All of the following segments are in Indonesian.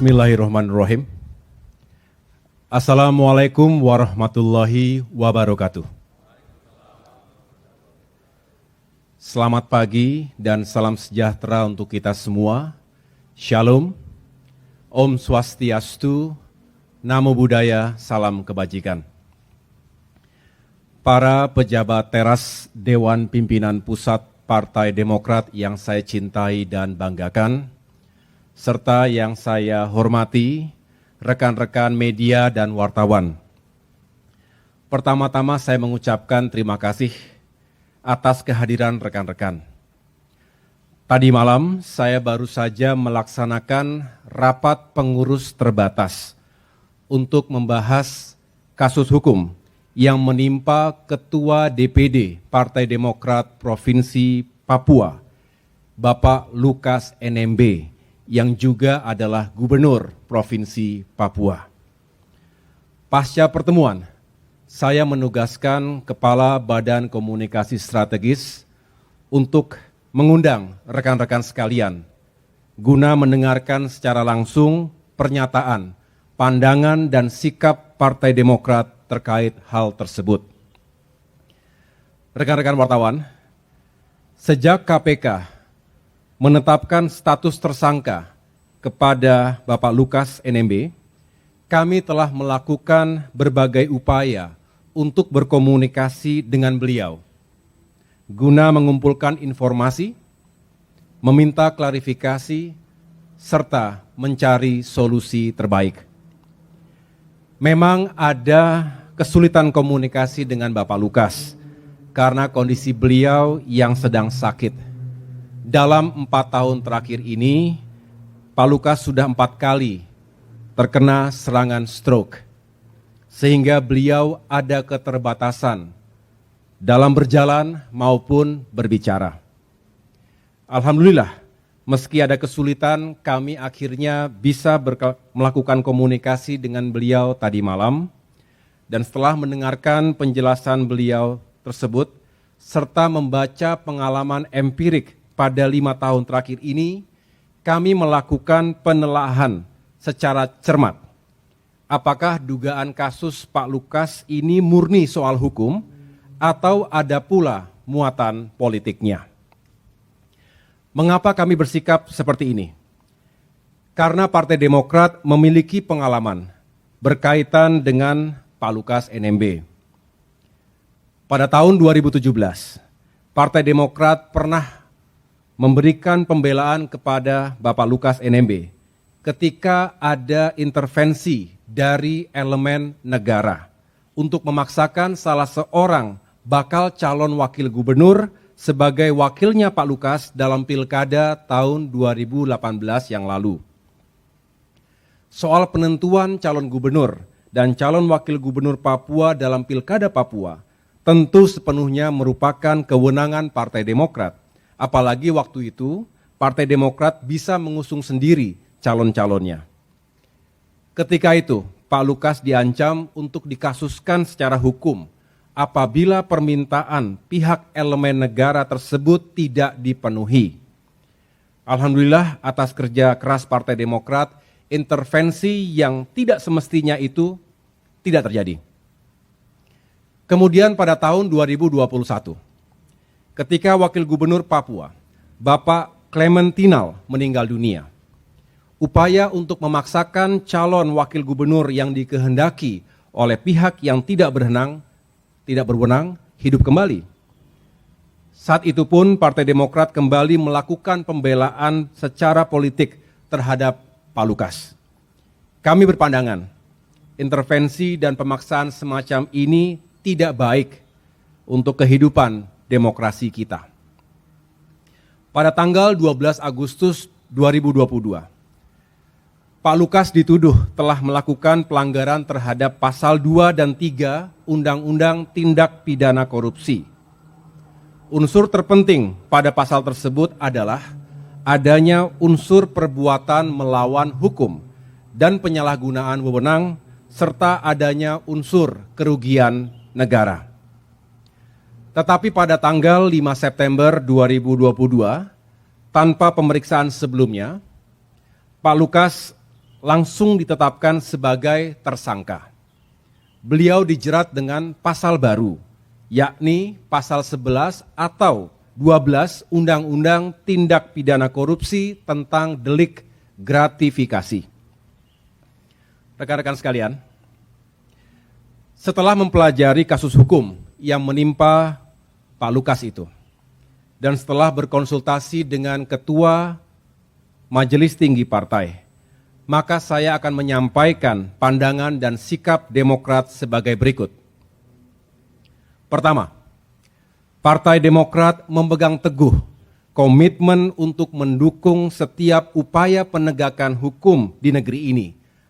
Bismillahirrahmanirrahim. Assalamualaikum warahmatullahi wabarakatuh. Selamat pagi dan salam sejahtera untuk kita semua. Shalom, Om Swastiastu, Namo Buddhaya, salam kebajikan. Para pejabat teras Dewan Pimpinan Pusat Partai Demokrat yang saya cintai dan banggakan, serta yang saya hormati, rekan-rekan media dan wartawan. Pertama-tama saya mengucapkan terima kasih atas kehadiran rekan-rekan. Tadi malam saya baru saja melaksanakan rapat pengurus terbatas untuk membahas kasus hukum yang menimpa Ketua DPD Partai Demokrat Provinsi Papua, Bapak Lukas NMB, yang juga adalah Gubernur Provinsi Papua. Pasca pertemuan, saya menugaskan Kepala Badan Komunikasi Strategis untuk mengundang rekan-rekan sekalian guna mendengarkan secara langsung pernyataan, pandangan, dan sikap Partai Demokrat terkait hal tersebut. Rekan-rekan wartawan, sejak KPK menetapkan status tersangka kepada Bapak Lukas NMB, kami telah melakukan berbagai upaya untuk berkomunikasi dengan beliau, guna mengumpulkan informasi, meminta klarifikasi, serta mencari solusi terbaik. Memang ada kesulitan komunikasi dengan Bapak Lukas, karena kondisi beliau yang sedang sakit. Dalam 4 tahun terakhir ini, Pak Lukas sudah 4 kali terkena serangan stroke, sehingga beliau ada keterbatasan dalam berjalan maupun berbicara. Alhamdulillah, meski ada kesulitan, kami akhirnya bisa melakukan komunikasi dengan beliau tadi malam, dan setelah mendengarkan penjelasan beliau tersebut, serta membaca pengalaman empirik pada 5 tahun terakhir ini, kami melakukan penelaahan secara cermat. Apakah dugaan kasus Pak Lukas ini murni soal hukum atau ada pula muatan politiknya? Mengapa kami bersikap seperti ini? Karena Partai Demokrat memiliki pengalaman berkaitan dengan Pak Lukas NMB. Pada tahun 2017, Partai Demokrat pernah memberikan pembelaan kepada Bapak Lukas NMB ketika ada intervensi dari elemen negara untuk memaksakan salah seorang bakal calon wakil gubernur sebagai wakilnya Pak Lukas dalam pilkada tahun 2018 yang lalu. Soal penentuan calon gubernur dan calon wakil gubernur Papua dalam pilkada Papua tentu sepenuhnya merupakan kewenangan Partai Demokrat. Apalagi waktu itu Partai Demokrat bisa mengusung sendiri calon-calonnya. Ketika itu Pak Lukas diancam untuk dikasuskan secara hukum apabila permintaan pihak elemen negara tersebut tidak dipenuhi. Alhamdulillah atas kerja keras Partai Demokrat, intervensi yang tidak semestinya itu tidak terjadi. Kemudian pada tahun 2021, ketika Wakil Gubernur Papua, Bapak Clementinal meninggal dunia, upaya untuk memaksakan calon wakil gubernur yang dikehendaki oleh pihak yang tidak berwenang hidup kembali. Saat itu pun Partai Demokrat kembali melakukan pembelaan secara politik terhadap Pak Lukas. Kami berpandangan, intervensi dan pemaksaan semacam ini tidak baik untuk kehidupan demokrasi kita. Pada tanggal 12 Agustus 2022, Pak Lukas dituduh telah melakukan pelanggaran terhadap pasal 2 dan 3 Undang-Undang Tindak Pidana Korupsi. Unsur terpenting pada pasal tersebut adalah adanya unsur perbuatan melawan hukum dan penyalahgunaan wewenang serta adanya unsur kerugian negara. Tetapi pada tanggal 5 September 2022, tanpa pemeriksaan sebelumnya, Pak Lukas langsung ditetapkan sebagai tersangka. Beliau dijerat dengan pasal baru, yakni pasal 11 atau 12 Undang-Undang Tindak Pidana Korupsi tentang delik gratifikasi. Rekan-rekan sekalian, setelah mempelajari kasus hukum yang menimpa Pak Lukas itu, dan setelah berkonsultasi dengan Ketua Majelis Tinggi Partai, maka saya akan menyampaikan pandangan dan sikap Demokrat sebagai berikut. Pertama, Partai Demokrat memegang teguh komitmen untuk mendukung setiap upaya penegakan hukum di negeri ini,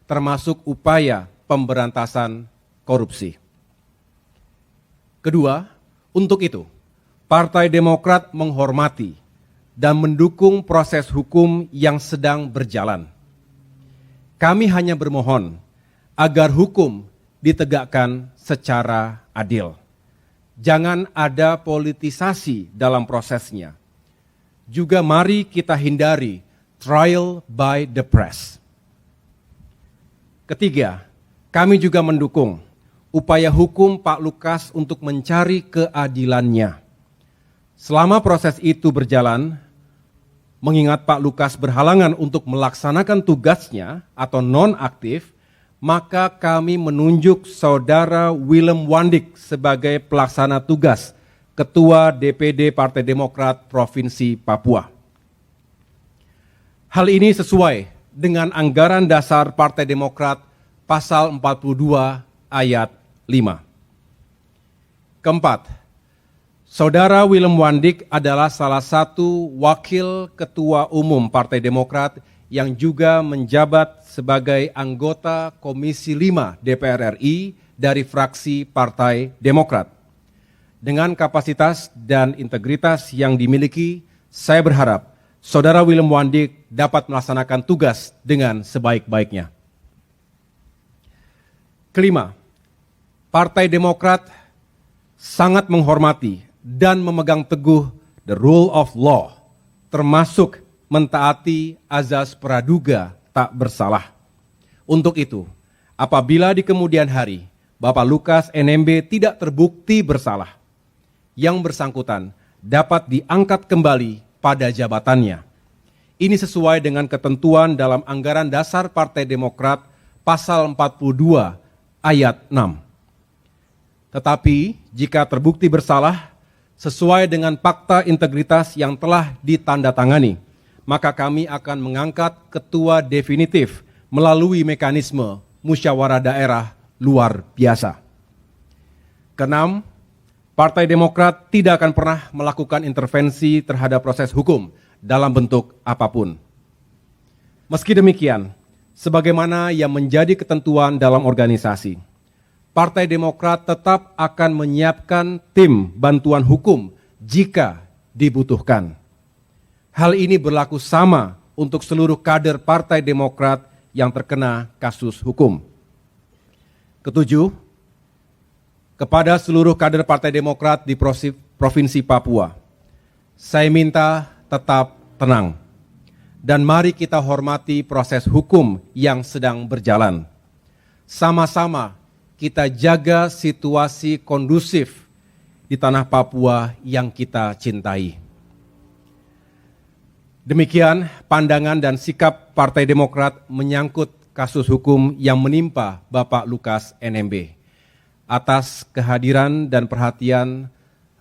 termasuk upaya pemberantasan korupsi. Kedua, untuk itu, Partai Demokrat menghormati dan mendukung proses hukum yang sedang berjalan. Kami hanya bermohon agar hukum ditegakkan secara adil. Jangan ada politisasi dalam prosesnya. Juga mari kita hindari trial by the press. Ketiga, kami juga mendukung upaya hukum Pak Lukas untuk mencari keadilannya. Selama proses itu berjalan, mengingat Pak Lukas berhalangan untuk melaksanakan tugasnya atau non-aktif, maka kami menunjuk Saudara Willem Wandik sebagai pelaksana tugas Ketua DPD Partai Demokrat Provinsi Papua. Hal ini sesuai dengan anggaran dasar Partai Demokrat pasal 42 ayat 5. Keempat, Saudara Willem Wandik adalah salah satu wakil Ketua Umum Partai Demokrat yang juga menjabat sebagai anggota Komisi 5 DPR RI dari fraksi Partai Demokrat. Dengan kapasitas dan integritas yang dimiliki, saya berharap Saudara Willem Wandik dapat melaksanakan tugas dengan sebaik-baiknya. Kelima, Partai Demokrat sangat menghormati dan memegang teguh the rule of law, termasuk mentaati azas praduga tak bersalah. Untuk itu, apabila di kemudian hari Bapak Lukas NMB tidak terbukti bersalah, yang bersangkutan dapat diangkat kembali pada jabatannya. Ini sesuai dengan ketentuan dalam anggaran dasar Partai Demokrat pasal 42 ayat 6. Tetapi jika terbukti bersalah, sesuai dengan fakta integritas yang telah ditandatangani, maka kami akan mengangkat ketua definitif melalui mekanisme musyawarah daerah luar biasa. Keenam, Partai Demokrat tidak akan pernah melakukan intervensi terhadap proses hukum dalam bentuk apapun. Meski demikian, sebagaimana yang menjadi ketentuan dalam organisasi, Partai Demokrat tetap akan menyiapkan tim bantuan hukum jika dibutuhkan. Hal ini berlaku sama untuk seluruh kader Partai Demokrat yang terkena kasus hukum. Ketujuh, kepada seluruh kader Partai Demokrat di Provinsi Papua, saya minta tetap tenang dan mari kita hormati proses hukum yang sedang berjalan. Sama-sama kita jaga situasi kondusif di tanah Papua yang kita cintai. Demikian pandangan dan sikap Partai Demokrat menyangkut kasus hukum yang menimpa Bapak Lukas NMB. Atas kehadiran dan perhatian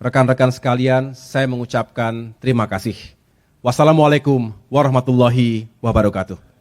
rekan-rekan sekalian, saya mengucapkan terima kasih. Wassalamualaikum warahmatullahi wabarakatuh.